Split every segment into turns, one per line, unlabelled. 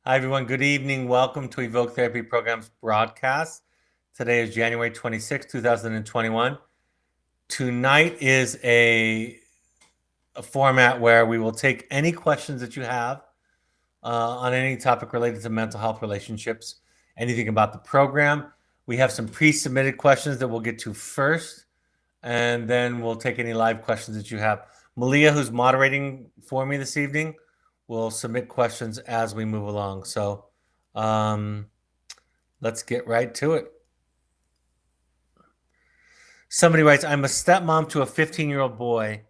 Hi, everyone. Good evening. Welcome to Evoke Therapy Program's broadcast. Today is January 26, 2021. Tonight is a format where we will take any questions that you have on any topic related to mental health relationships, anything about the program. We have some pre-submitted questions that we'll get to first, and then we'll take any live questions that you have. Malia, who's moderating for me this evening, will submit questions as we move along. So let's get right to it. Somebody writes, I'm a stepmom to a 15-year-old boy,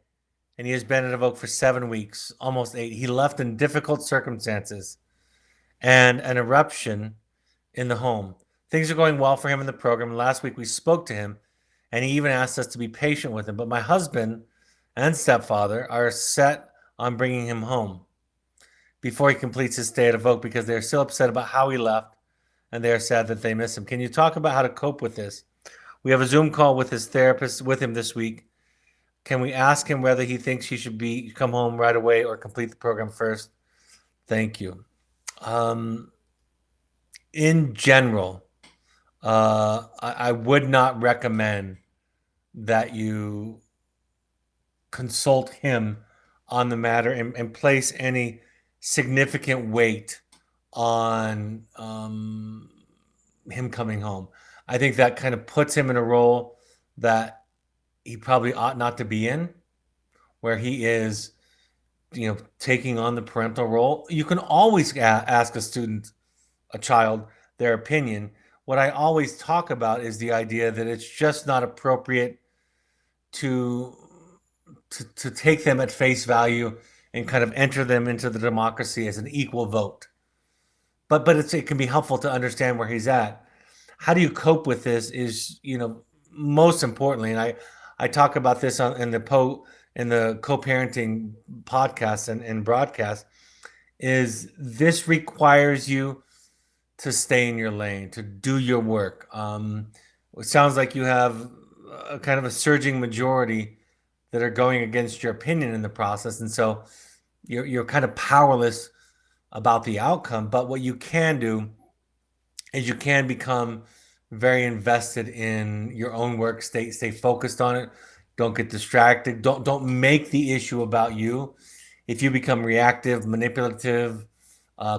and he has been at Evoke for 7 weeks, almost 8. He left in difficult circumstances and an eruption in the home. Things are going well for him in the program. Last week we spoke to him, and he even asked us to be patient with him. But my husband and stepfather are set on bringing him home before he completes his stay at Evoke because they're still upset about how he left, and they are sad that they miss him. Can you talk about how to cope with this? We have a Zoom call with his therapist with him this week. Can we ask him whether he thinks he should come home right away or complete the program first? Thank you. In general, I would not recommend that you consult him on the matter and place any significant weight on him coming home. I think that kind of puts him in a role that he probably ought not to be in, where he is, taking on the parental role. You can always ask a child, their opinion. What I always talk about is the idea that it's just not appropriate to take them at face value and kind of enter them into the democracy as an equal vote. But it can be helpful to understand where he's at. How do you cope with this is, most importantly, and I talk about this in the co-parenting podcast and broadcast, is this requires you to stay in your lane, to do your work. It sounds like you have a kind of a surging majority that are going against your opinion in the process, and so you're kind of powerless about the outcome. But what you can do is you can become very invested in your own work. Stay focused on it. Don't get distracted. Don't make the issue about you. If you become reactive, manipulative,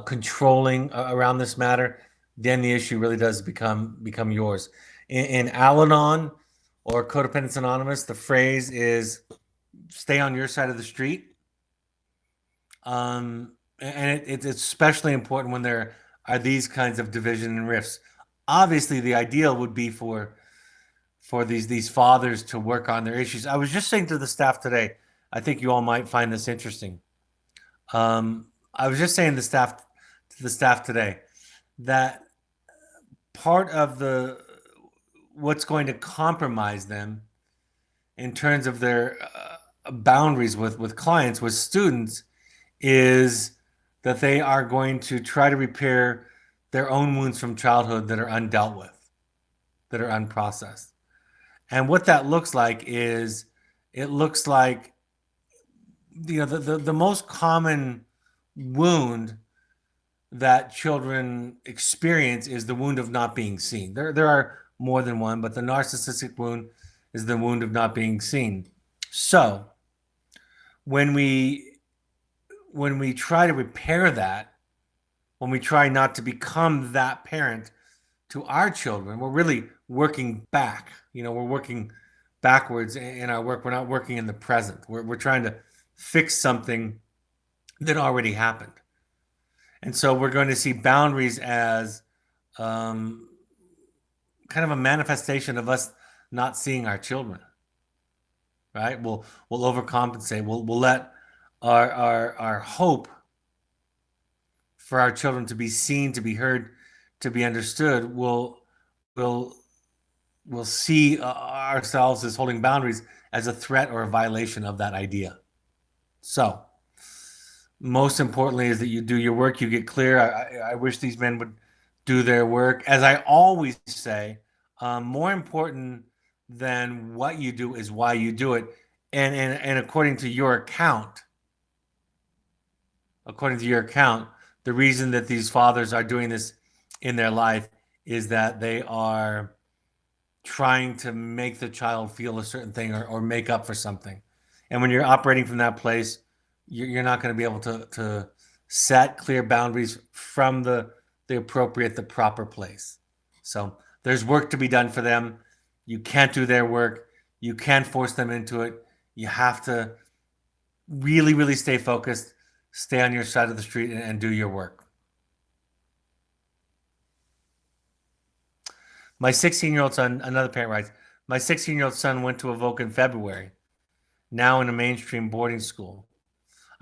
controlling around this matter, then the issue really does become yours. In Al-Anon or Codependence Anonymous, the phrase is "stay on your side of the street," and it's especially important when there are these kinds of division and rifts. Obviously, the ideal would be for these fathers to work on their issues. I was just saying to the staff today, I think you all might find this interesting. I was just saying to the staff today that part of what's going to compromise them in terms of their boundaries with clients, with students, is that they are going to try to repair their own wounds from childhood that are undealt with, that are unprocessed. And what that looks like is, it looks like, the most common wound that children experience is the wound of not being seen. There are more than one, but the narcissistic wound is the wound of not being seen. So when we try to repair that, when we try not to become that parent to our children, we're really working back. We're working backwards in our work. We're not working in the present. We're trying to fix something that already happened. And so we're going to see boundaries as kind of a manifestation of us not seeing our children, right? We'll overcompensate. We'll let our hope for our children to be seen, to be heard, to be understood. We'll see ourselves as holding boundaries as a threat or a violation of that idea. So most importantly is that you do your work, you get clear. I wish these men would do their work. As I always say, more important than what you do is why you do it. And according to your account, the reason that these fathers are doing this in their life is that they are trying to make the child feel a certain thing, or make up for something. And when you're operating from that place, you're not going to be able to set clear boundaries from the appropriate, the proper place. So there's work to be done for them. You can't do their work. You can't force them into it. You have to really, really stay focused, stay on your side of the street, and do your work. My 16-year-old son, another parent writes, my 16-year-old son went to Evoke in February, now in a mainstream boarding school.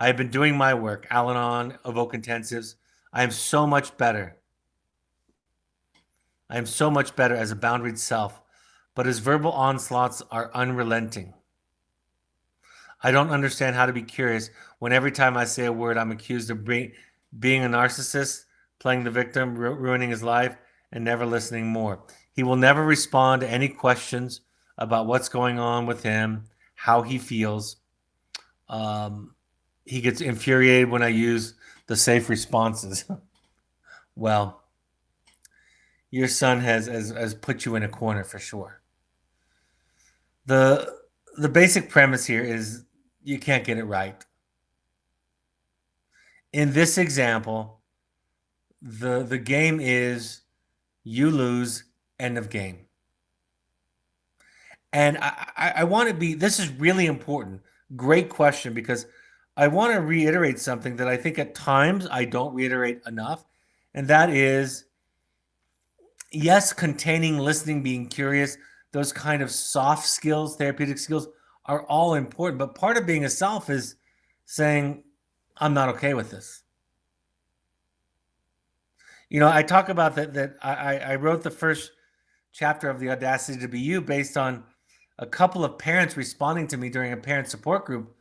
I have been doing my work, Al-Anon, Evoke intensives. I am so much better. I am so much better as a boundaried self, but his verbal onslaughts are unrelenting. I don't understand how to be curious when every time I say a word, I'm accused of being a narcissist, playing the victim, ruining his life, and never listening more. He will never respond to any questions about what's going on with him, how he feels. He gets infuriated when I use the safe responses. Well, your son has put you in a corner for sure. The basic premise here is you can't get it right. In this example, the game is you lose, end of game. And I want to be, this is really important. Great question, because I want to reiterate something that I think at times I don't reiterate enough. And that is, yes, containing, listening, being curious, those kind of soft skills, therapeutic skills are all important. But part of being a self is saying, I'm not okay with this. You know, I talk about that I wrote the first chapter of The Audacity to Be You based on a couple of parents responding to me during a parent support group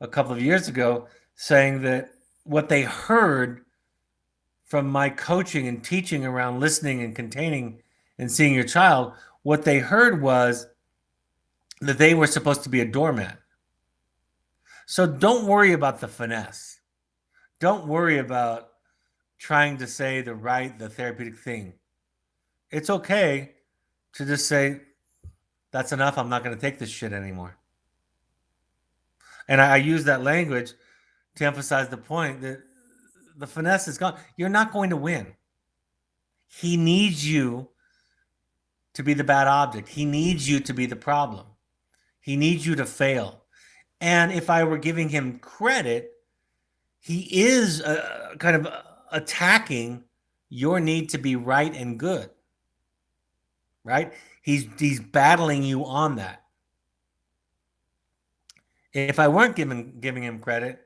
a couple of years ago, saying that what they heard from my coaching and teaching around listening and containing and seeing your child, what they heard was that they were supposed to be a doormat. So don't worry about the finesse. Don't worry about trying to say the therapeutic thing. It's okay to just say, that's enough. I'm not going to take this shit anymore. And I use that language to emphasize the point that the finesse is gone. You're not going to win. He needs you to be the bad object. He needs you to be the problem. He needs you to fail. And if I were giving him credit, he is kind of attacking your need to be right and good. Right? He's battling you on that. If I weren't giving him credit,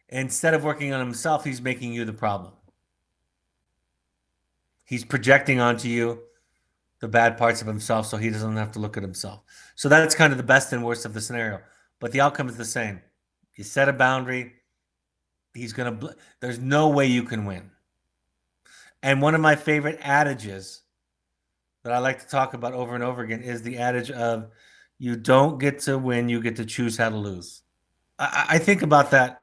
instead of working on himself, he's making you the problem. He's projecting onto you the bad parts of himself so he doesn't have to look at himself. So that's kind of the best and worst of the scenario. But the outcome is the same. You set a boundary, there's no way you can win. And one of my favorite adages that I like to talk about over and over again is the adage of, you don't get to win, you get to choose how to lose. I think about that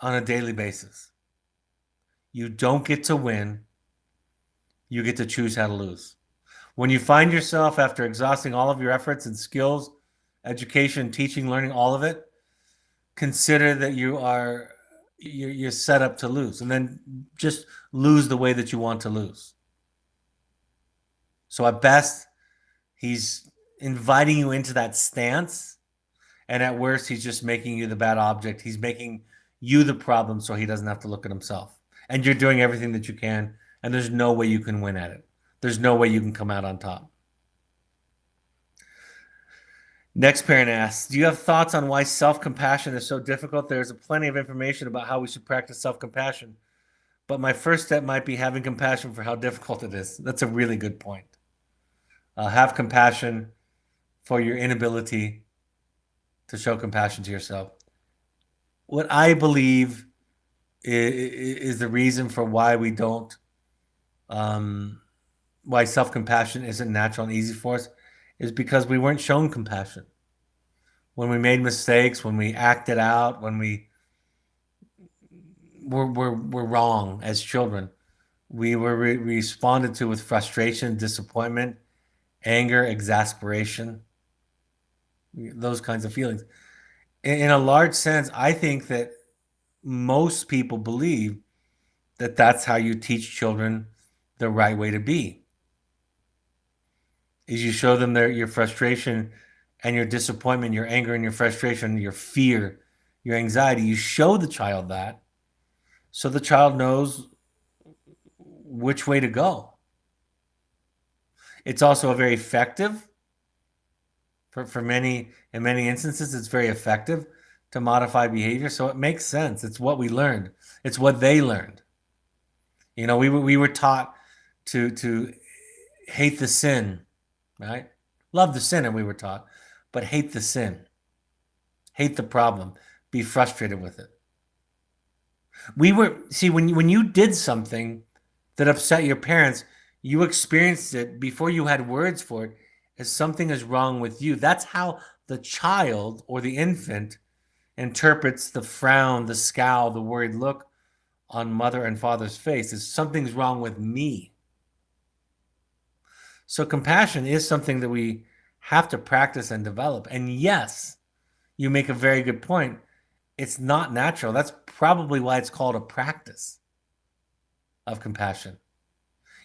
on a daily basis. You don't get to win, you get to choose how to lose. When you find yourself, after exhausting all of your efforts and skills, education, teaching, learning, all of it, consider that you're set up to lose, and then just lose the way that you want to lose. So at best, he's inviting you into that stance, and at worst, he's just making you the bad object. He's making you the problem so he doesn't have to look at himself. And you're doing everything that you can, and there's no way you can win at it. There's no way you can come out on top. Next parent asks, do you have thoughts on why self-compassion is so difficult? There's plenty of information about how we should practice self-compassion, but my first step might be having compassion for how difficult it is. That's a really good point. Have compassion for your inability to show compassion to yourself. What I believe is the reason for why we don't, why self-compassion isn't natural and easy for us, is because we weren't shown compassion. When we made mistakes, when we acted out, when we were wrong as children. We were responded to with frustration, disappointment, anger, exasperation, those kinds of feelings. In a large sense, I think that most people believe that that's how you teach children the right way to be. Is you show them your frustration and your disappointment, your anger and your frustration, your fear, your anxiety. You show the child that so the child knows which way to go. It's also very effective for many, in many instances, it's very effective to modify behavior. So it makes sense. It's what we learned. It's what they learned. You know, we were taught to hate the sin, right? Love the sinner, we were taught, but hate the sin, hate the problem, be frustrated with it. We were, see, when you did something that upset your parents, you experienced it before you had words for it as something is wrong with you. That's how the child or the infant interprets the frown, the scowl, the worried look on mother and father's face, is something's wrong with me. So compassion is something that we have to practice and develop. And yes, you make a very good point. It's not natural. That's probably why it's called a practice of compassion.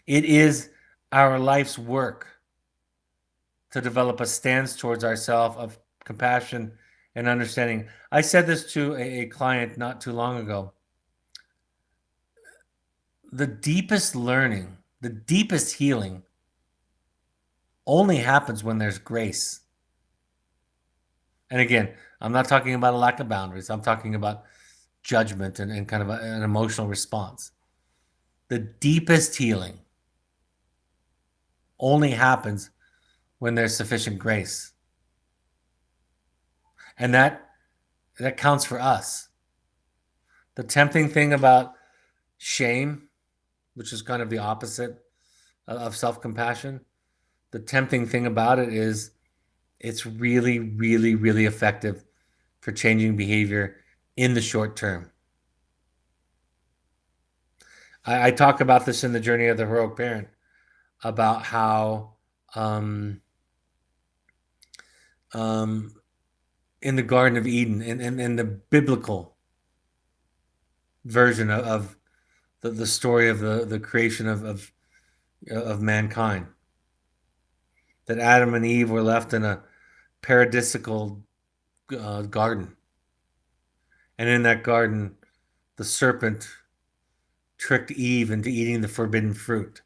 It is our life's work to develop a stance towards ourselves of compassion and understanding. I said this to a client not too long ago. The deepest learning, the deepest healing only happens when there's grace. And again, I'm not talking about a lack of boundaries. I'm talking about judgment and kind of an emotional response. The deepest healing only happens when there's sufficient grace. And that counts for us. The tempting thing about shame, which is kind of the opposite of self-compassion, the tempting thing about it is it's really, really, really effective for changing behavior in the short term. I talk about this in the Journey of the Heroic Parent, about how in the Garden of Eden, in the biblical version of the story of the creation of mankind, that Adam and Eve were left in a paradisical garden. And in that garden, the serpent tricked Eve into eating the forbidden fruit.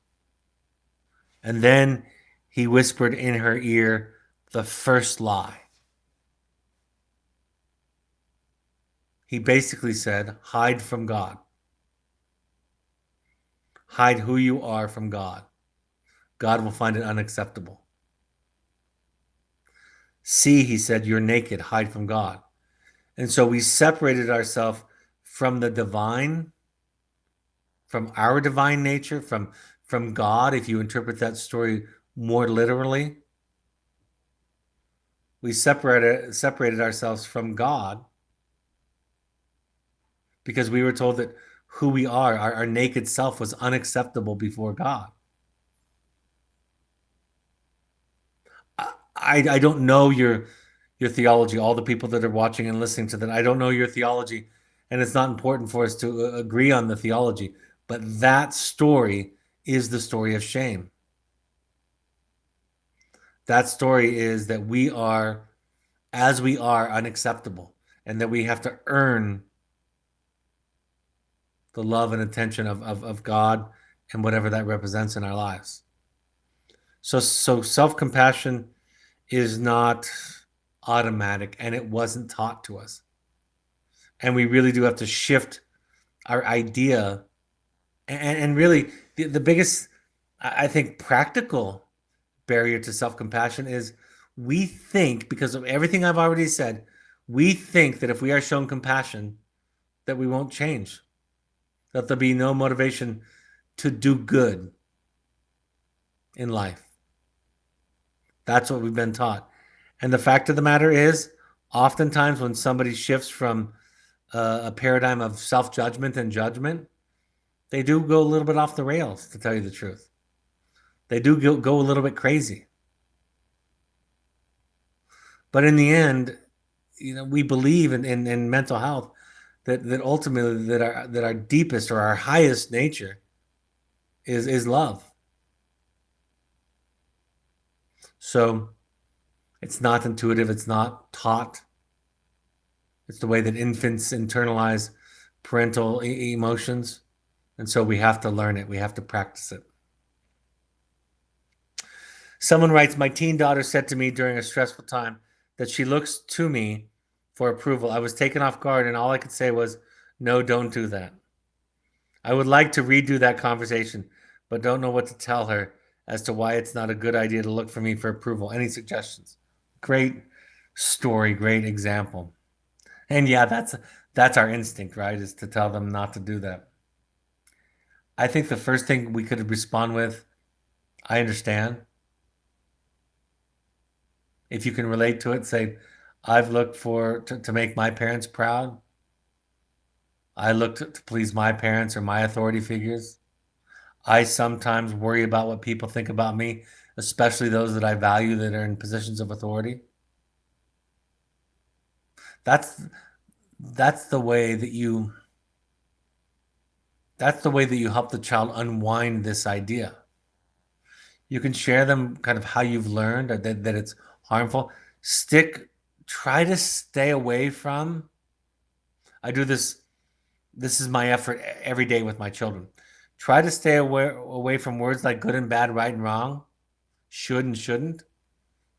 And then he whispered in her ear the first lie. He basically said, hide from God. Hide who you are from God. God will find it unacceptable. See, he said, you're naked, hide from God. And so we separated ourselves from the divine, from our divine nature, from God, if you interpret that story more literally. We separated ourselves from God because we were told that who we are, our naked self, was unacceptable before God. I don't know your theology, all the people that are watching and listening to that. I don't know your theology, and it's not important for us to agree on the theology, but that story is the story of shame. That story is that we are, as we are, unacceptable, and that we have to earn the love and attention of God and whatever that represents in our lives. So self-compassion is not automatic, and it wasn't taught to us. And we really do have to shift our idea. And really, the biggest, I think, practical barrier to self-compassion is we think, because of everything I've already said, we think that if we are shown compassion, that we won't change, that there'll be no motivation to do good in life. That's what we've been taught. And the fact of the matter is, oftentimes when somebody shifts from a paradigm of self-judgment and judgment, they do go a little bit off the rails, to tell you the truth. They do go a little bit crazy. But in the end, we believe in mental health, that ultimately that our deepest or our highest nature is love. So it's not intuitive, it's not taught. It's the way that infants internalize parental emotions. And so we have to learn it. We have to practice it. Someone writes, my teen daughter said to me during a stressful time that she looks to me for approval. I was taken off guard, and all I could say was, no, don't do that. I would like to redo that conversation, but don't know what to tell her as to why it's not a good idea to look for me for approval. Any suggestions? Great story, great example. And yeah, that's our instinct, right? Is to tell them not to do that. I think the first thing we could respond with, I understand. If you can relate to it, say, I've looked to make my parents proud. I look to please my parents or my authority figures. I sometimes worry about what people think about me, especially those that I value that are in positions of authority. That's the way that you help the child unwind this idea. You can share them kind of how you've learned that it's harmful. Try to stay away from. I do this. This is my effort every day with my children. Try to stay away from words like good and bad, right and wrong, should and shouldn't.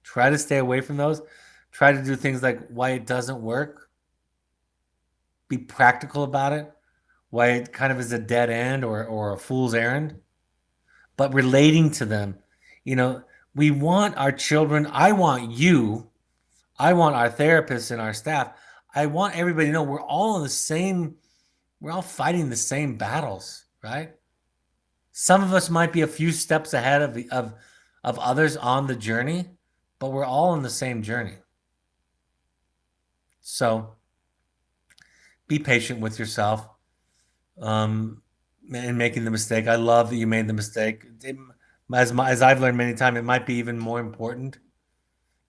Try to stay away from those. Try to do things like why it doesn't work. Be practical about it. Why it kind of is a dead end or a fool's errand. But relating to them, we want our children. I want you. I want our therapists and our staff. I want everybody to know we're all fighting the same battles, right? Some of us might be a few steps ahead of others on the journey, but we're all on the same journey. So be patient with yourself in making the mistake. I love that you made the mistake. As I've learned many times, it might be even more important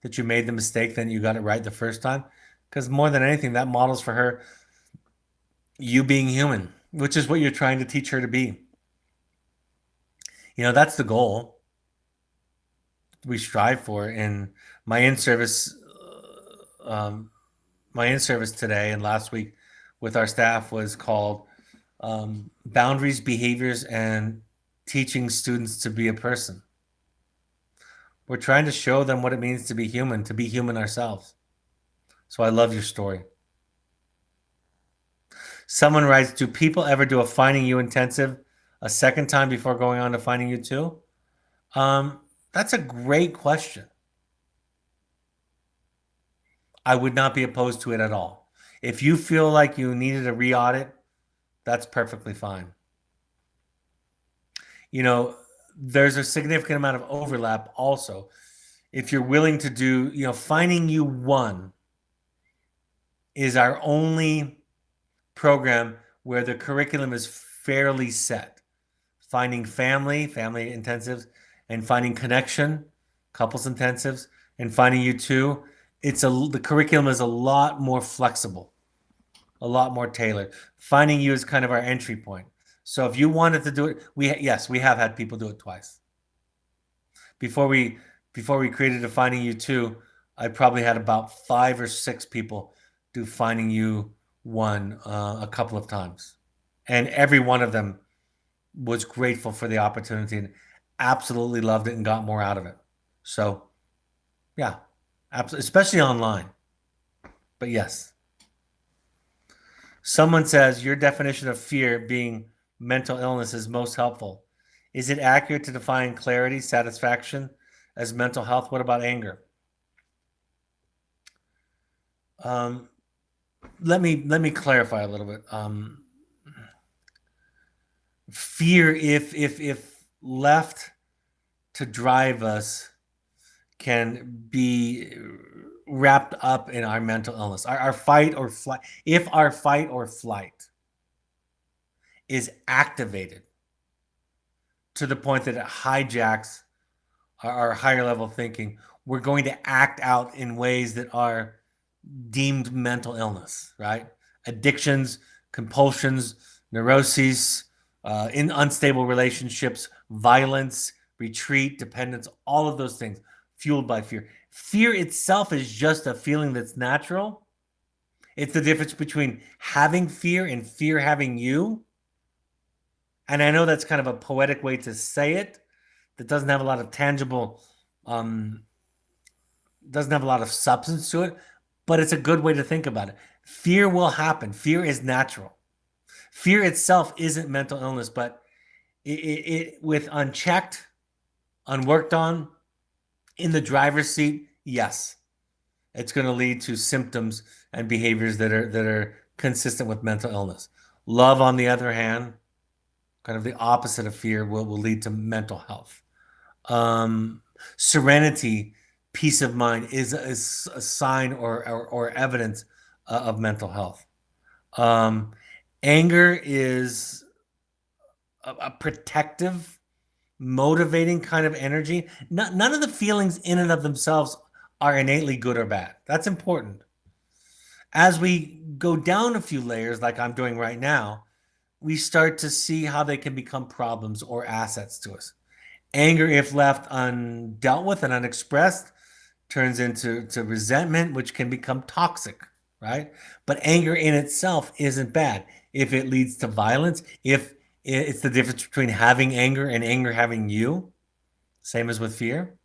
that you made the mistake than you got it right the first time. Because more than anything, that models for her you being human, which is what you're trying to teach her to be. That's the goal we strive for. And my in-service today and last week with our staff was called Boundaries, Behaviors, and Teaching Students to Be a Person. We're trying to show them what it means to be human ourselves. So I love your story. Someone writes, do people ever do a Finding You intensive a second time before going on to Finding You 2? That's a great question. I would not be opposed to it at all. If you feel like you needed a re-audit, that's perfectly fine. There's a significant amount of overlap also. If you're willing to do, Finding You 1 is our only program where the curriculum is fairly set. Finding family intensives, and Finding Connection, couples intensives, and Finding You 2, the curriculum is a lot more flexible, a lot more tailored. Finding You is kind of our entry point. So if you wanted to do it, we have had people do it twice. Before we created a Finding You 2, I probably had about 5 or 6 people do Finding You 1 a couple of times. And every one of them was grateful for the opportunity and absolutely loved it and got more out of it. So, yeah, absolutely, especially online. But yes. Someone says, your definition of fear being mental illness is most helpful. Is it accurate to define clarity, satisfaction as mental health? What about anger? Let me clarify a little bit. Fear, if left to drive us, can be wrapped up in our mental illness. Our fight or flight, if our fight or flight is activated to the point that it hijacks our higher level thinking, we're going to act out in ways that are deemed mental illness, right? Addictions, compulsions, neuroses, in unstable relationships, violence, retreat, dependence, all of those things fueled by fear. Fear itself is just a feeling that's natural. It's the difference between having fear and fear having you. And I know that's kind of a poetic way to say it that doesn't have a lot of tangible, doesn't have a lot of substance to it, but it's a good way to think about it. Fear will happen. Fear is natural. Fear itself isn't mental illness, but it with unchecked, unworked on, in the driver's seat, yes, it's going to lead to symptoms and behaviors that are consistent with mental illness. Love, on the other hand, kind of the opposite of fear, will lead to mental health. Serenity, peace of mind is a sign or evidence of mental health. Anger is a protective, motivating kind of energy. None of the feelings in and of themselves are innately good or bad. That's important. As we go down a few layers, like I'm doing right now, we start to see how they can become problems or assets to us. Anger, if left undealt with and unexpressed, turns into resentment, which can become toxic, right? But anger in itself isn't bad. If it leads to violence, if it's the difference between having anger and anger having you, same as with fear.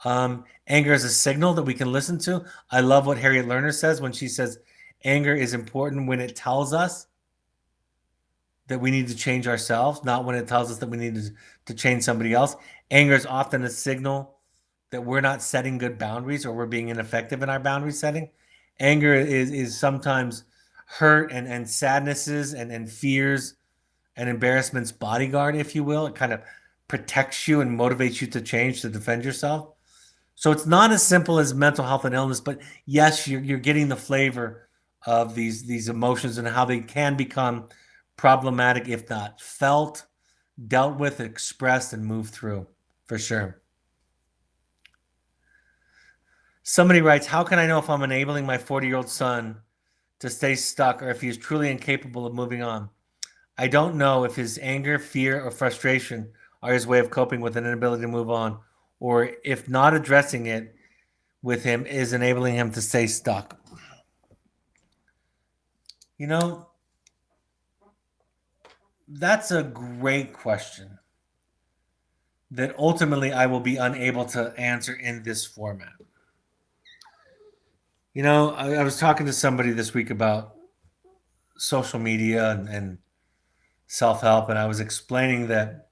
Anger is a signal that we can listen to. I love what Harriet Lerner says when she says anger is important when it tells us that we need to change ourselves, not when it tells us that we need to change somebody else. Anger is often a signal that we're not setting good boundaries or we're being ineffective in our boundary setting. Anger is sometimes hurt and sadnesses and fears and embarrassment's bodyguard, if you will. It kind of protects you and motivates you to change, to defend yourself. So it's not as simple as mental health and illness, but yes, you're getting the flavor of these emotions and how they can become problematic if not felt, dealt with, expressed, and moved through, for sure. Somebody writes, how can I know if I'm enabling my 40-year-old son to stay stuck or if he is truly incapable of moving on? I don't know if his anger, fear, or frustration are his way of coping with an inability to move on, or if not addressing it with him is enabling him to stay stuck. You know, that's a great question that ultimately I will be unable to answer in this format. You know, I was talking to somebody this week about social media and self-help, and I was explaining that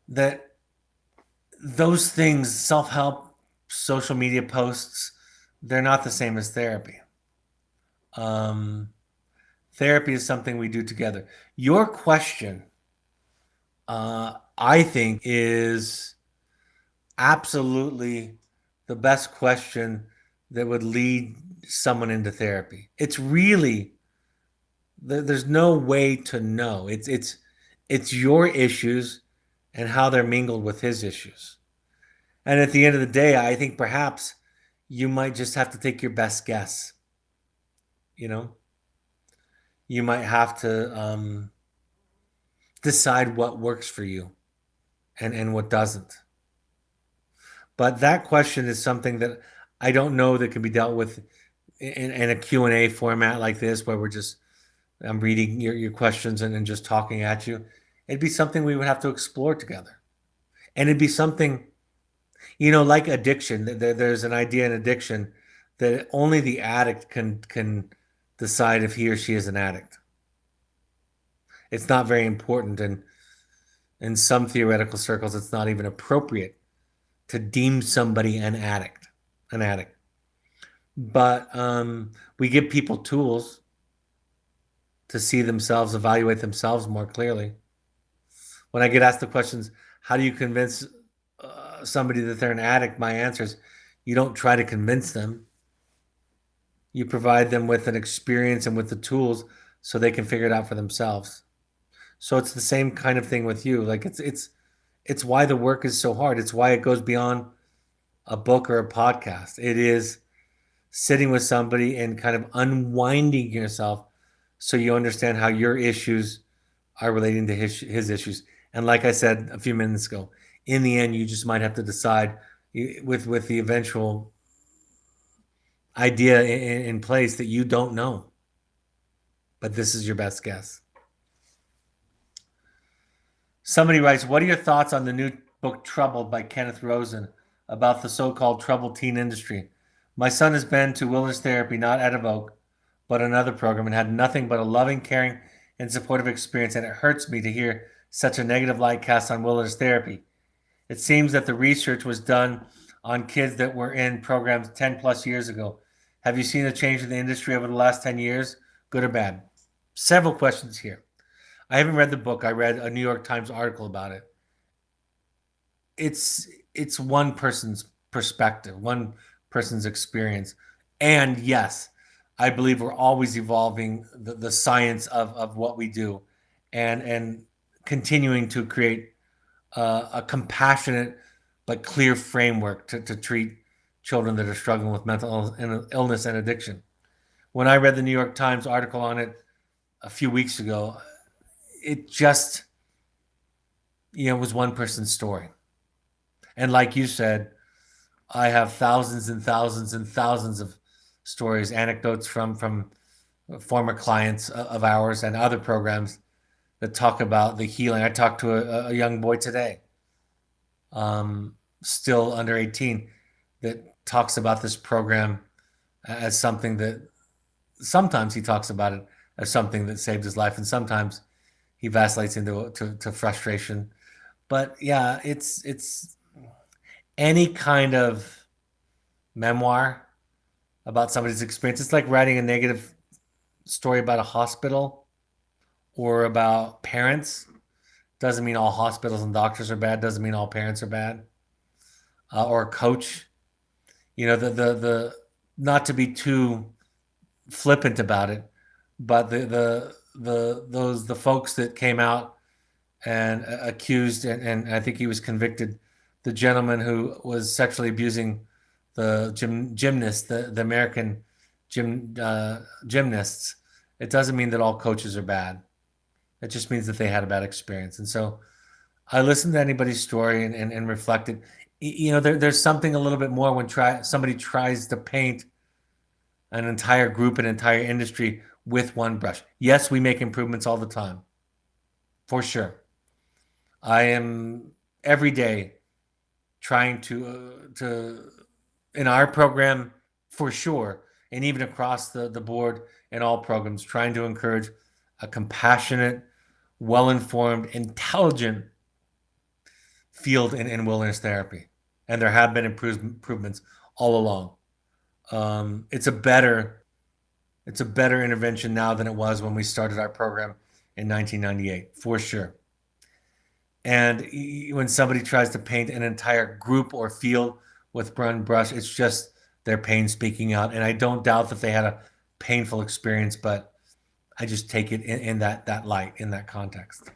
that those things, self-help, social media posts, they're not the same as therapy. Therapy is something we do together. Your question, I think, is absolutely the best question that would lead someone into therapy. It's really, there's no way to know. It's your issues and how they're mingled with his issues. And at the end of the day, I think perhaps you might just have to take your best guess. You know, you might have to decide what works for you and what doesn't. But that question is something that I don't know that can be dealt with in a Q&A format like this, where I'm reading your questions and just talking at you. It'd be something we would have to explore together. And it'd be something, you know, like addiction. There's an idea in addiction that only the addict can decide if he or she is an addict. It's not very important, and in some theoretical circles, it's not even appropriate to deem somebody an addict. But we give people tools to see themselves, evaluate themselves more clearly. When I get asked the questions, how do you convince somebody that they're an addict, my answer is you don't try to convince them. You provide them with an experience and with the tools so they can figure it out for themselves. So it's the same kind of thing with you. Like it's why the work is so hard. It's why it goes beyond a book or a podcast. It is sitting with somebody and kind of unwinding yourself so you understand how your issues are relating to his issues. And like I said a few minutes ago, in the end, you just might have to decide with the eventual idea in place that you don't know, but this is your best guess. Somebody writes, what are your thoughts on the new book Troubled by Kenneth Rosen about the so-called troubled teen industry? My son has been to wilderness therapy, not at Evoke, but another program, and had nothing but a loving, caring, and supportive experience, and it hurts me to hear such a negative light cast on wilderness therapy. It seems that the research was done on kids that were in programs 10 plus years ago. Have you seen a change in the industry over the last 10 years, good or bad? Several questions here. I haven't read the book. I read a New York Times article about it. It's one person's perspective, one person's experience. And yes, I believe we're always evolving the science of what we do and continuing to create a compassionate but clear framework to treat children that are struggling with mental illness and addiction. When I read the New York Times article on it a few weeks ago, it just, was one person's story. And like you said, I have thousands and thousands and thousands of stories, anecdotes from former clients of ours and other programs that talk about the healing. I talked to a young boy today, still under 18, that talks about this program as something that sometimes he talks about it as something that saved his life, and sometimes he vacillates into to frustration. But yeah, it's any kind of memoir about somebody's experience. It's like writing a negative story about a hospital or about parents. Doesn't mean all hospitals and doctors are bad. Doesn't mean all parents are bad. Or a coach. The not to be too flippant about it, but the folks that came out and accused and I think he was convicted, the gentleman who was sexually abusing the gymnast, the American gymnasts. It doesn't mean that all coaches are bad. It just means that they had a bad experience. And so I listened to anybody's story and reflected. There's something a little bit more when somebody tries to paint an entire group, an entire industry with one brush. Yes, we make improvements all the time, for sure. I am every day trying to in our program, for sure, and even across the board in all programs, trying to encourage a compassionate, well-informed, intelligent field in wilderness therapy. And there have been improvements all along. It's a better intervention now than it was when we started our program in 1998, for sure. And when somebody tries to paint an entire group or field with one brush, it's just their pain speaking out. And I don't doubt that they had a painful experience, but I just take it in that light, in that context.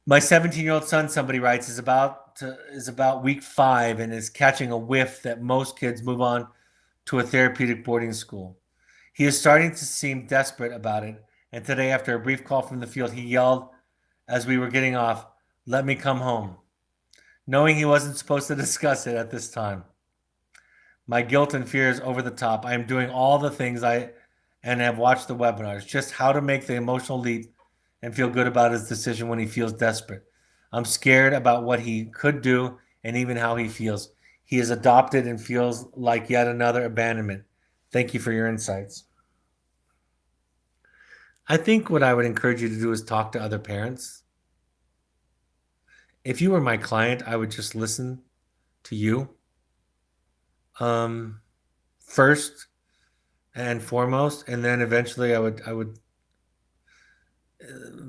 My 17-year-old son, somebody writes, is about week 5 and is catching a whiff that most kids move on to a therapeutic boarding school. He is starting to seem desperate about it, and today, after a brief call from the field, he yelled as we were getting off, "Let me come home," knowing he wasn't supposed to discuss it at this time. My guilt and fear is over the top. I am doing all the things and have watched the webinars, just how to make the emotional leap and feel good about his decision when he feels desperate. I'm scared about what he could do and even how he feels. He is adopted and feels like yet another abandonment. Thank you for your insights. I think what I would encourage you to do is talk to other parents. If you were my client, I would just listen to you. First and foremost, and then eventually I would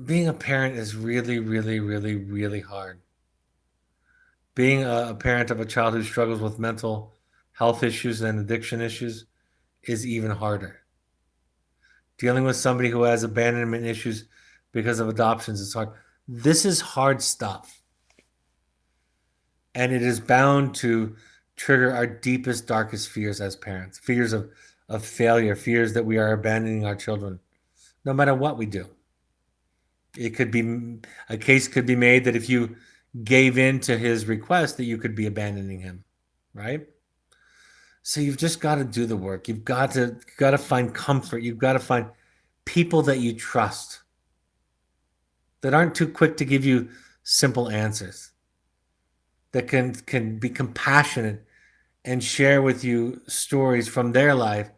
being a parent is really, really, really, really hard. Being a parent of a child who struggles with mental health issues and addiction issues is even harder. Dealing with somebody who has abandonment issues because of adoptions is hard. This is hard stuff. And it is bound to trigger our deepest, darkest fears as parents, fears of failure, fears that we are abandoning our children, no matter what we do. It could be a case could be made that if you gave in to his request, that you could be abandoning him, right? So you've just got to do the work. You've got to find comfort. You've got to find people that you trust that aren't too quick to give you simple answers, that can be compassionate and share with you stories from their life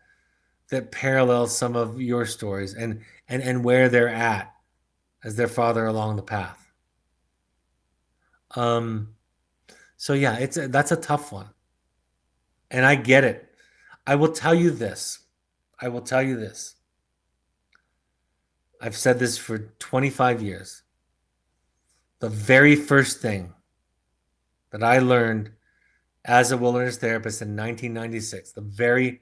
that parallel some of your stories and where they're at as their father along the path. Um, so yeah, that's a tough one, and I get it. I will tell you this. I will tell you this. I've said this for 25 years. The very first thing that I learned as a wilderness therapist in 1996, the very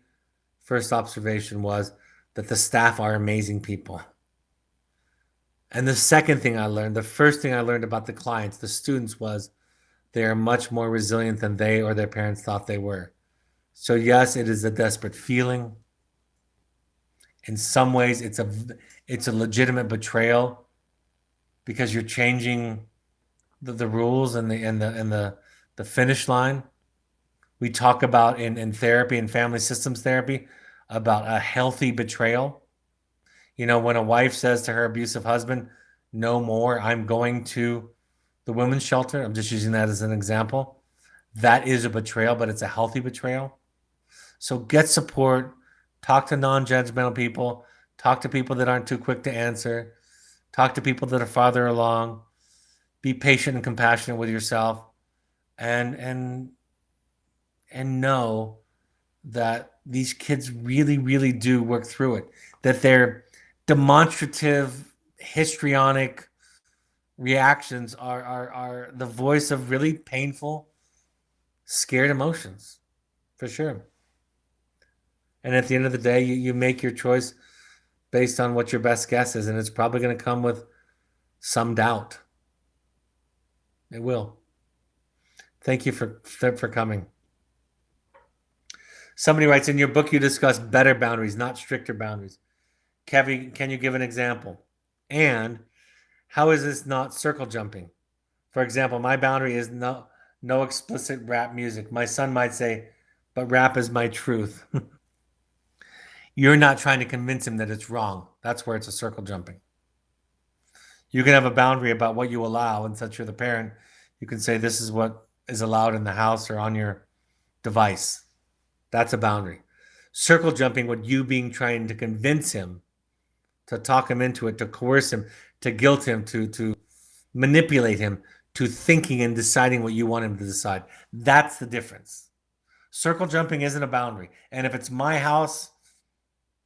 first observation was that the staff are amazing people. And the second thing I learned, the first thing I learned about the clients, the students, was they are much more resilient than they or their parents thought they were. So yes, it is a desperate feeling. In some ways, it's a legitimate betrayal because you're changing the rules and the finish line. We talk about in therapy and family systems therapy about a healthy betrayal. You know, when a wife says to her abusive husband, "No more, I'm going to the women's shelter." I'm just using that as an example. That is a betrayal, but it's a healthy betrayal. So get support, talk to non-judgmental people, talk to people that aren't too quick to answer, talk to people that are farther along, be patient and compassionate with yourself, and know that these kids really, really do work through it, that they're demonstrative, histrionic reactions are the voice of really painful, scared emotions, for sure. And at the end of the day, you make your choice based on what your best guess is, and it's probably going to come with some doubt. It will. Thank you for coming. Somebody writes, in your book, you discuss better boundaries, not stricter boundaries. Kevin, can you give an example? And how is this not circle jumping? For example, my boundary is no explicit rap music. My son might say, but rap is my truth. You're not trying to convince him that it's wrong. That's where it's a circle jumping. You can have a boundary about what you allow, and since you're the parent, you can say this is what is allowed in the house or on your device. That's a boundary. Circle jumping would you being trying to convince him, to talk him into it, to coerce him, to guilt him, to manipulate him, to thinking and deciding what you want him to decide. That's the difference. Circle jumping isn't a boundary. And if it's my house,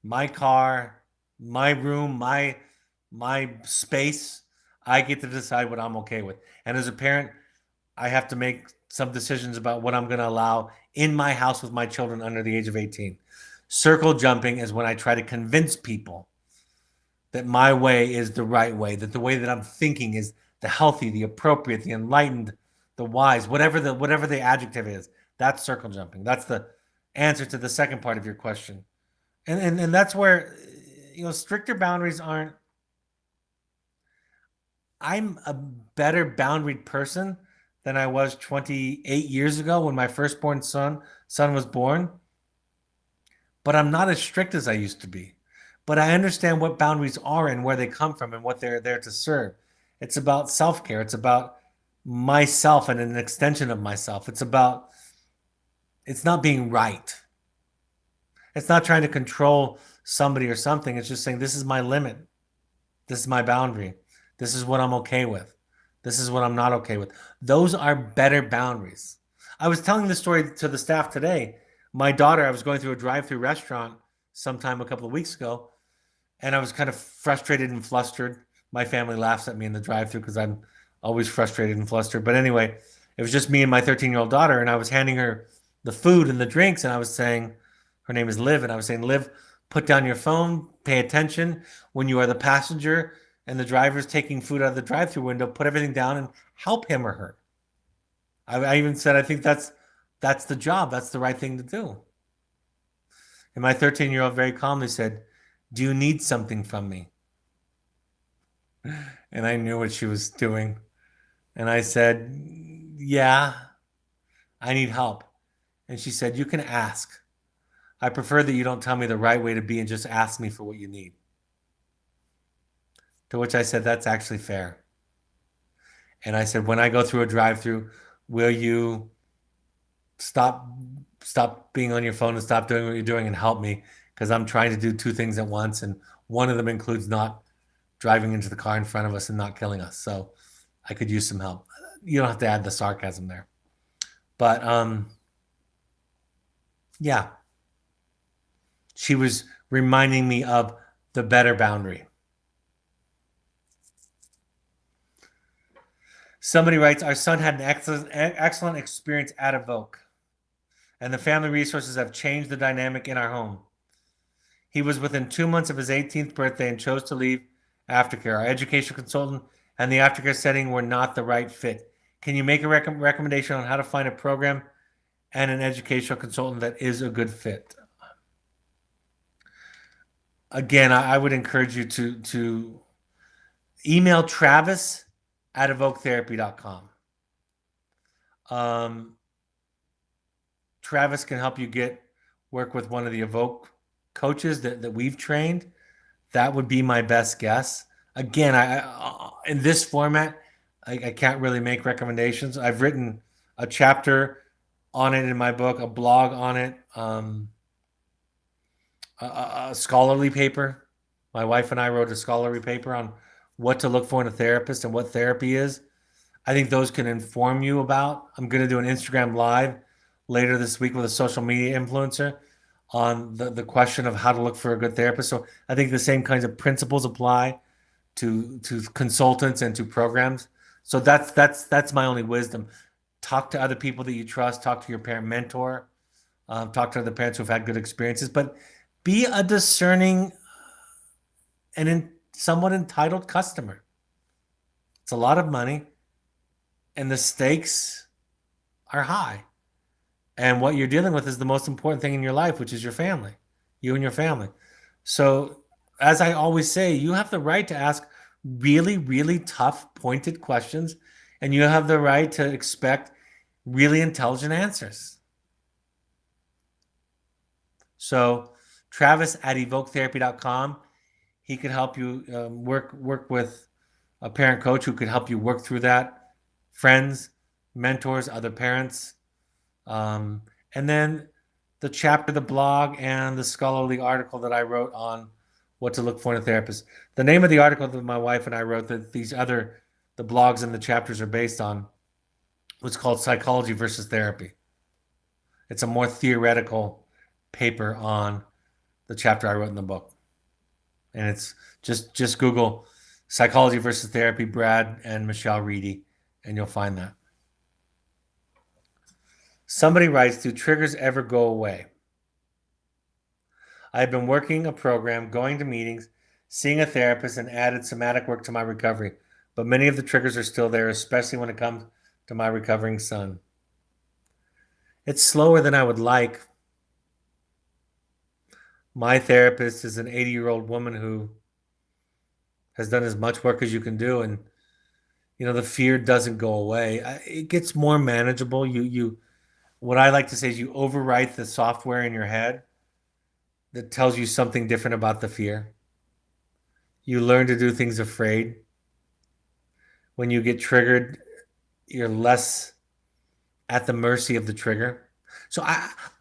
my car, my room, my space, I get to decide what I'm okay with. And as a parent, I have to make some decisions about what I'm going to allow in my house with my children under the age of 18. Circle jumping is when I try to convince people that my way is the right way, that the way that I'm thinking is the healthy, the appropriate, the enlightened, the wise, whatever the adjective is. That's circle jumping. That's the answer to the second part of your question. And that's where, stricter boundaries aren't. I'm a better boundaried person than I was 28 years ago when my firstborn son was born. But I'm not as strict as I used to be. But I understand what boundaries are and where they come from and what they're there to serve. It's about self-care. It's about myself and an extension of myself. It's not being right. It's not trying to control somebody or something. It's just saying, this is my limit. This is my boundary. This is what I'm okay with. This is what I'm not okay with. Those are better boundaries. I was telling this story to the staff today. My daughter, I was going through a drive-through restaurant sometime a couple of weeks ago, and I was kind of frustrated and flustered. My family laughs at me in the drive-through because I'm always frustrated and flustered. But anyway, It was just me and my 13-year-old daughter, and I was handing her the food and the drinks, and I was saying, her name is Liv, and I was saying, Liv, put down your phone, pay attention. When you are the passenger and the driver's taking food out of the drive-through window, put everything down and help him or her. I even said, I think that's the job. That's the right thing to do. And my 13-year-old very calmly said, do you need something from me? And I knew what she was doing. And I said, yeah, I need help. And she said, you can ask. I prefer that you don't tell me the right way to be and just ask me for what you need. To which I said, that's actually fair. And I said, when I go through a drive-through, will you stop being on your phone and stop doing what you're doing and help me? Because I'm trying to do two things at once. And one of them includes not driving into the car in front of us and not killing us. So I could use some help. You don't have to add the sarcasm there. But yeah, she was reminding me of the better boundary. Somebody writes, our son had an excellent experience at Evoke, and the family resources have changed the dynamic in our home. He was within 2 months of his 18th birthday and chose to leave aftercare. Our educational consultant and the aftercare setting were not the right fit. Can you make a recommendation on how to find a program and an educational consultant that is a good fit? Again, I would encourage you to email Travis at evoketherapy.com. Travis can help you work with one of the Evoke coaches that we've trained. That would be my best guess. Again, I in this format, I can't really make recommendations. I've written a chapter on it in my book, a blog on it, a scholarly paper. My wife and I wrote a scholarly paper on what to look for in a therapist and what therapy is. I think those can inform you about. I'm going to do an Instagram live later this week with a social media influencer on the question of how to look for a good therapist. So I think the same kinds of principles apply to consultants and to programs. So that's my only wisdom. Talk to other people that you trust. Talk to your parent mentor. Talk to other parents who've had good experiences. But be a discerning and somewhat entitled customer. It's a lot of money, and the stakes are high. And what you're dealing with is the most important thing in your life, which is your family, you and your family. So, as I always say, you have the right to ask really, really tough, pointed questions, and you have the right to expect really intelligent answers. So, Travis at evoketherapy.com. He could help you work with a parent coach who could help you work through that. Friends, mentors, other parents. And then the chapter, the blog, and the scholarly article that I wrote on what to look for in a therapist. The name of the article that my wife and I wrote that the blogs and the chapters are based on was called Psychology versus Therapy. It's a more theoretical paper on the chapter I wrote in the book. And it's just Google Psychology versus Therapy, Brad and Michelle Reedy, and you'll find that. Somebody writes, do triggers ever go away? I've been working a program, going to meetings, seeing a therapist, and added somatic work to my recovery. But many of the triggers are still there, especially when it comes to my recovering son. It's slower than I would like. My therapist is an 80-year-old woman who has done as much work as you can do. And, the fear doesn't go away. It gets more manageable. What I like to say is you overwrite the software in your head that tells you something different about the fear. You learn to do things afraid. When you get triggered, you're less at the mercy of the trigger. So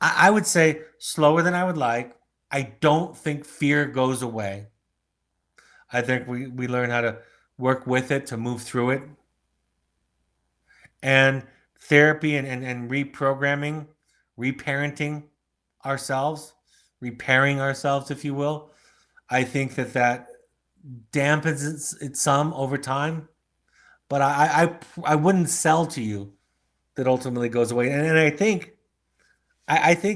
I would say slower than I would like. I don't think fear goes away. I think we learn how to work with it, to move through it. And therapy and reprogramming, reparenting ourselves, repairing ourselves, if you will. I think that dampens it some over time. But I wouldn't sell to you that ultimately goes away. And I think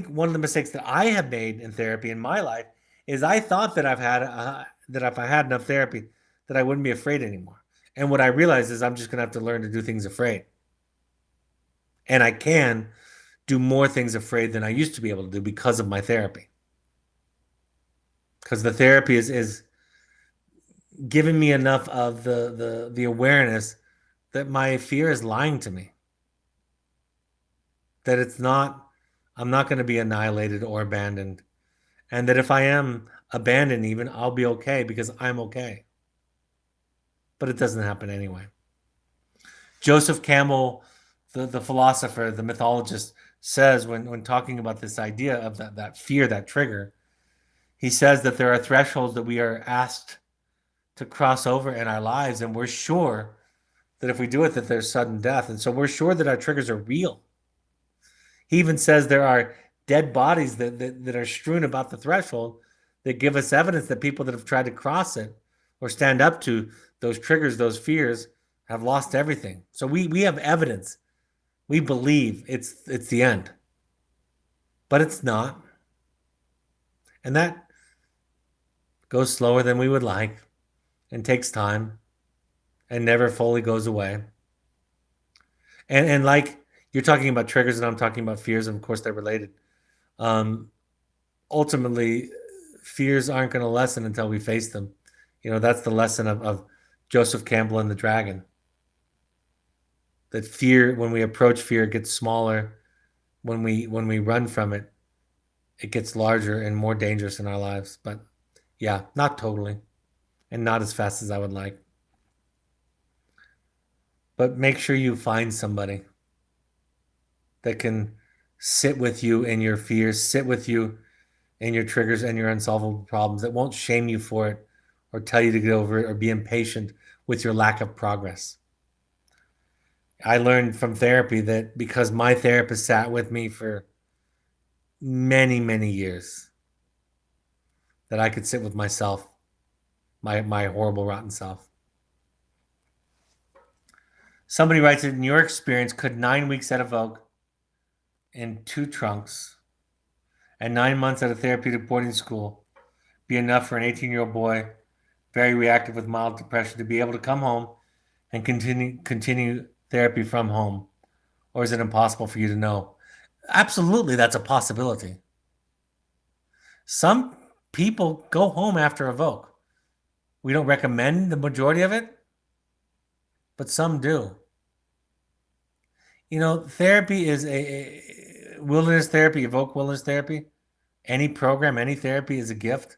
one of the mistakes that I have made in therapy in my life is I thought that that if I had enough therapy that I wouldn't be afraid anymore. And what I realized is I'm just going to have to learn to do things afraid. And I can do more things afraid than I used to be able to do because of my therapy. Because the therapy is giving me enough of the awareness that my fear is lying to me. That I'm not going to be annihilated or abandoned. And that if I am abandoned, even, I'll be okay because I'm okay. But it doesn't happen anyway. Joseph Campbell, the philosopher, the mythologist, says when talking about this idea of that fear, that trigger, he says that there are thresholds that we are asked to cross over in our lives, and we're sure that if we do it, that there's sudden death. And so we're sure that our triggers are real. He even says there are dead bodies that are strewn about the threshold that give us evidence that people that have tried to cross it or stand up to those triggers, those fears, have lost everything. So we have evidence. We believe it's the end. But it's not. And that goes slower than we would like and takes time and never fully goes away. And like you're talking about triggers and I'm talking about fears, and of course they're related. Ultimately, fears aren't going to lessen until we face them. That's the lesson of Joseph Campbell and the dragon. That fear, when we approach fear, it gets smaller. When we run from it, it gets larger and more dangerous in our lives. But yeah, not totally, and not as fast as I would like. But make sure you find somebody that can sit with you in your fears, sit with you in your triggers and your unsolvable problems, that won't shame you for it or tell you to get over it or be impatient with your lack of progress. I learned from therapy that because my therapist sat with me for many, many years, that I could sit with myself, my horrible, rotten self. Somebody writes, in your experience, could 9 weeks at Evoke in 2 trunks and 9 months at a therapeutic boarding school be enough for an 18-year-old boy, very reactive with mild depression, to be able to come home and continue therapy from home? Or is it impossible for you to know? Absolutely, that's a possibility. Some people go home after Evoke. We don't recommend the majority of it, but some do. Therapy is a wilderness therapy, Evoke wilderness therapy. Any program, any therapy is a gift.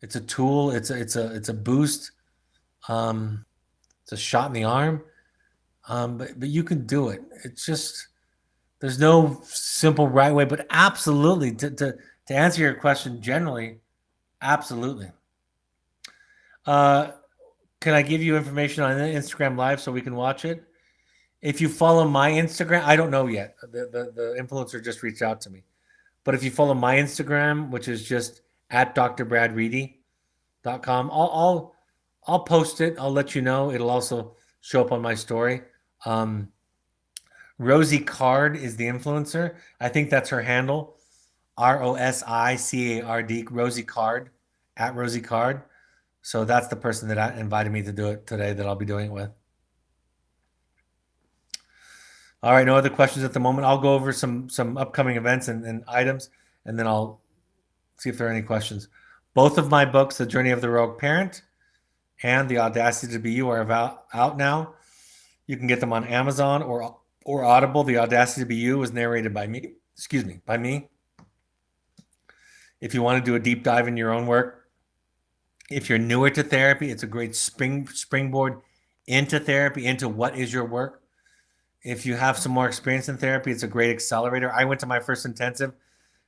It's a tool. It's a boost. It's a shot in the arm. But you can do it. It's just there's no simple right way. But absolutely, to answer your question generally, absolutely. Can I give you information on Instagram Live so we can watch it? If you follow my Instagram, I don't know yet. The influencer just reached out to me. But if you follow my Instagram, which is just at drbradreedy.com, I'll post it. I'll let you know. It'll also show up on my story. Rosie Card is the influencer. I think that's her handle. ROSICARD, Rosie Card, at Rosie Card. So that's the person that invited me to do it today that I'll be doing it with. All right, no other questions at the moment. I'll go over some upcoming events and items, and then I'll see if there are any questions. Both of my books, The Journey of the Rogue Parent and The Audacity to Be You, are out now. You can get them on Amazon or Audible. The Audacity to Be You was narrated by me. By me. If you want to do a deep dive in your own work, if you're newer to therapy, it's a great springboard into therapy, into what is your work. If you have some more experience in therapy, it's a great accelerator. I went to my first intensive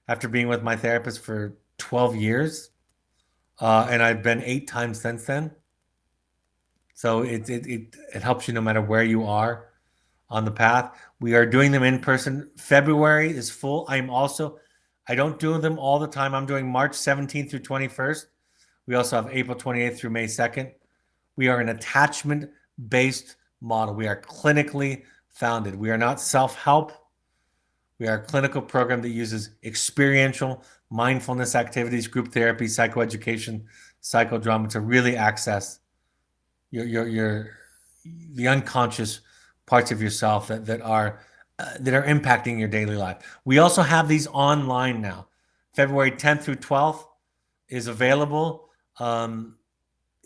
after being with my therapist for 12 years, and I've been 8 times since then. So it helps you no matter where you are on the path. We are doing them in person. February is full. I don't do them all the time. I'm doing March 17th through 21st. We also have April 28th through May 2nd. We are an attachment-based model. We are clinically founded. We are not self-help. We are a clinical program that uses experiential mindfulness activities, group therapy, psychoeducation, psychodrama to really access your the unconscious parts of yourself that are impacting your daily life. We also have these online now. February 10th through 12th is available.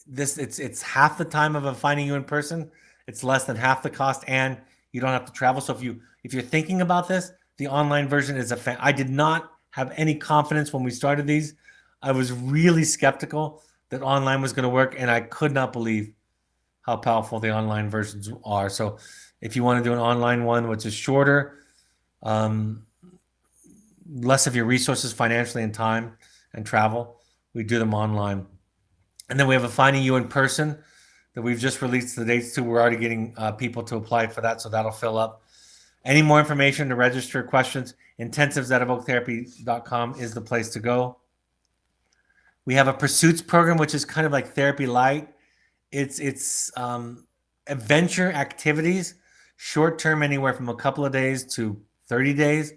It's half the time of a finding you in person. It's less than half the cost, and you don't have to travel. So if you're thinking about this, the online version is I did not have any confidence when we started these. I was really skeptical that online was going to work, and I could not believe how powerful the online versions are. So if you want to do an online one, which is shorter, less of your resources financially and time and travel, we do them online. And then we have a Finding You in Person that we've just released the dates to. We're already getting people to apply for that, so that'll fill up. Any more information to register questions, intensives@evoketherapy.com is the place to go. We have a Pursuits program, which is kind of like Therapy Light. It's adventure activities, short term, anywhere from a couple of days to 30 days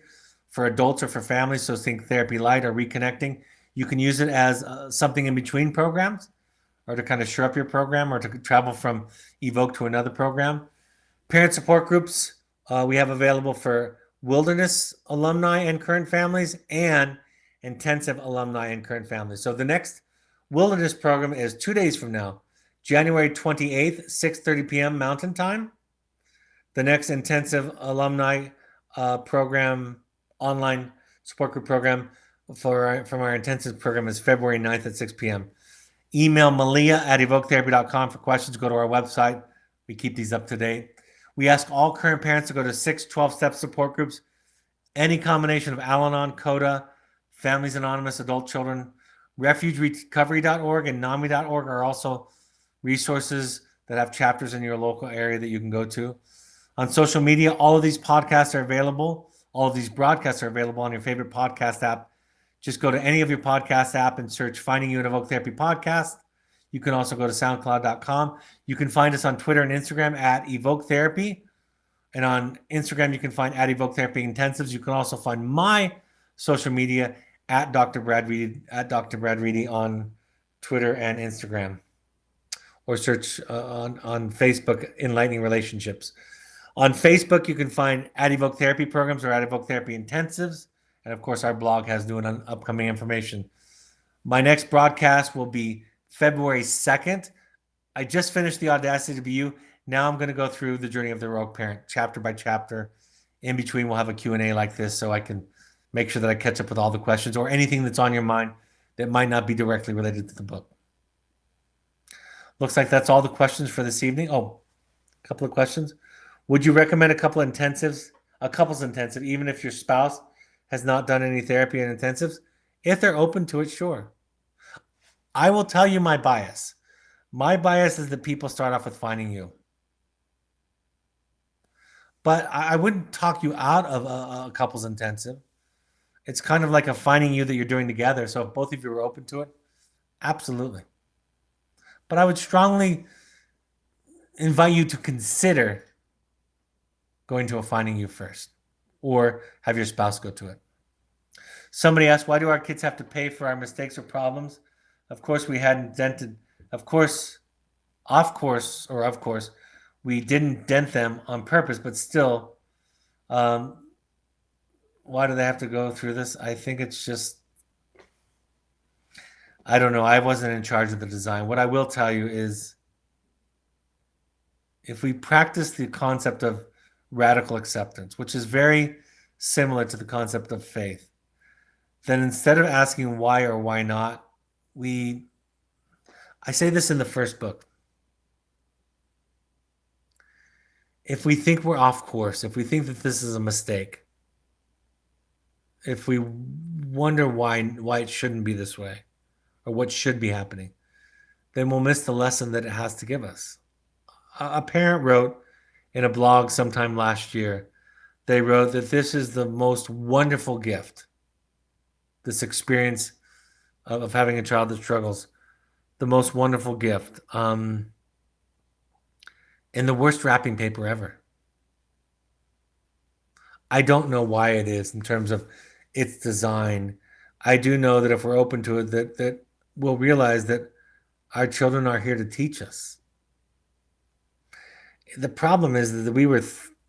for adults or for families. So think Therapy Light or Reconnecting. You can use it as something in between programs, or to kind of shore up your program, or to travel from Evoke to another program. Parent support groups we have available for wilderness alumni and current families, and intensive alumni and current families. So the next wilderness program is 2 days from now, January 28th, 6:30 p.m. Mountain Time. The next intensive alumni program, online support group program from our intensive program is February 9th at 6 p.m. Email malia@evoketherapy.com for questions. Go to our website. We keep these up to date. We ask all current parents to go to 6 12-step support groups, any combination of Al-Anon, CODA, Families Anonymous, Adult Children. RefugeRecovery.org and NAMI.org are also resources that have chapters in your local area that you can go to. On social media, all of these podcasts are available. All of these broadcasts are available on your favorite podcast app. Just go to any of your podcast app and search Finding You in Evoke Therapy Podcast. You can also go to SoundCloud.com. You can find us on Twitter and Instagram at Evoke Therapy. And on Instagram, you can find at Evoke Therapy Intensives. You can also find my social media at Dr. Brad Reedy, on Twitter and Instagram. Or search on Facebook, Enlightening Relationships. On Facebook, you can find at Evoke Therapy Programs or at Evoke Therapy Intensives. And of course, our blog has new and upcoming information. My next broadcast will be February 2nd. I just finished The Audacity to Be You. Now I'm going to go through the journey of the heroic parent, chapter by chapter. In between, we'll have a Q&A like this, so I can make sure that I catch up with all the questions or anything that's on your mind that might not be directly related to the book. Looks like that's all the questions for this evening. Oh, a couple of questions. Would you recommend a couples intensive, even if your spouse has not done any therapy and intensives? If they're open to it, sure. I will tell you my bias. My bias is that people start off with Finding You. But I wouldn't talk you out of a couples intensive. It's kind of like a Finding You that you're doing together. So if both of you are open to it, absolutely. But I would strongly invite you to consider going to a Finding You first, or have your spouse go to it. Somebody asked, why do our kids have to pay for our mistakes or problems? Of course, we hadn't dented. Of course, we didn't dent them on purpose, but still, why do they have to go through this? I think it's just, I don't know. I wasn't in charge of the design. What I will tell you is, if we practice the concept of radical acceptance, which is very similar to the concept of faith, then instead of asking why or why not, I say this in the first book. If we think we're off course, if we think that this is a mistake, if we wonder why it shouldn't be this way, or what should be happening, then we'll miss the lesson that it has to give us. A parent wrote in a blog sometime last year, they wrote that this is the most wonderful gift, this experience of having a child that struggles, the most wonderful gift, and the worst wrapping paper ever. I don't know why it is in terms of its design. I do know that if we're open to it, that we'll realize that our children are here to teach us. The problem is that we were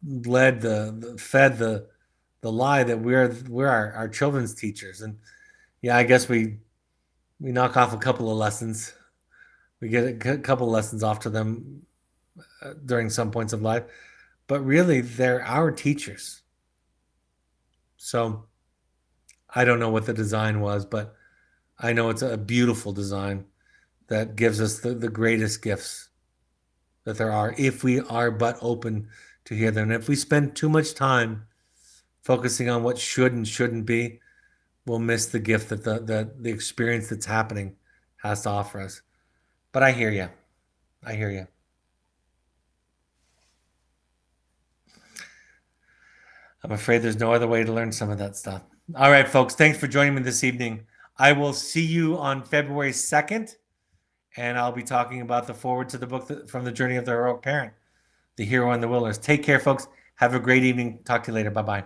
led fed the lie that we're our children's teachers, and yeah, I guess we knock off a couple of lessons. We get a couple of lessons off to them during some points of life, but really they're our teachers. So I don't know what the design was, but I know it's a beautiful design that gives us the greatest gifts that there are if we are but open to hear them. And if we spend too much time focusing on what should and shouldn't be, we'll miss the gift that the experience that's happening has to offer us. But I hear you. I hear you. I'm afraid there's no other way to learn some of that stuff. All right, folks. Thanks for joining me this evening. I will see you on February 2nd, and I'll be talking about the forward to the book from the journey of the heroic parent, The Hero and the Wilderness. Take care, folks. Have a great evening. Talk to you later. Bye bye.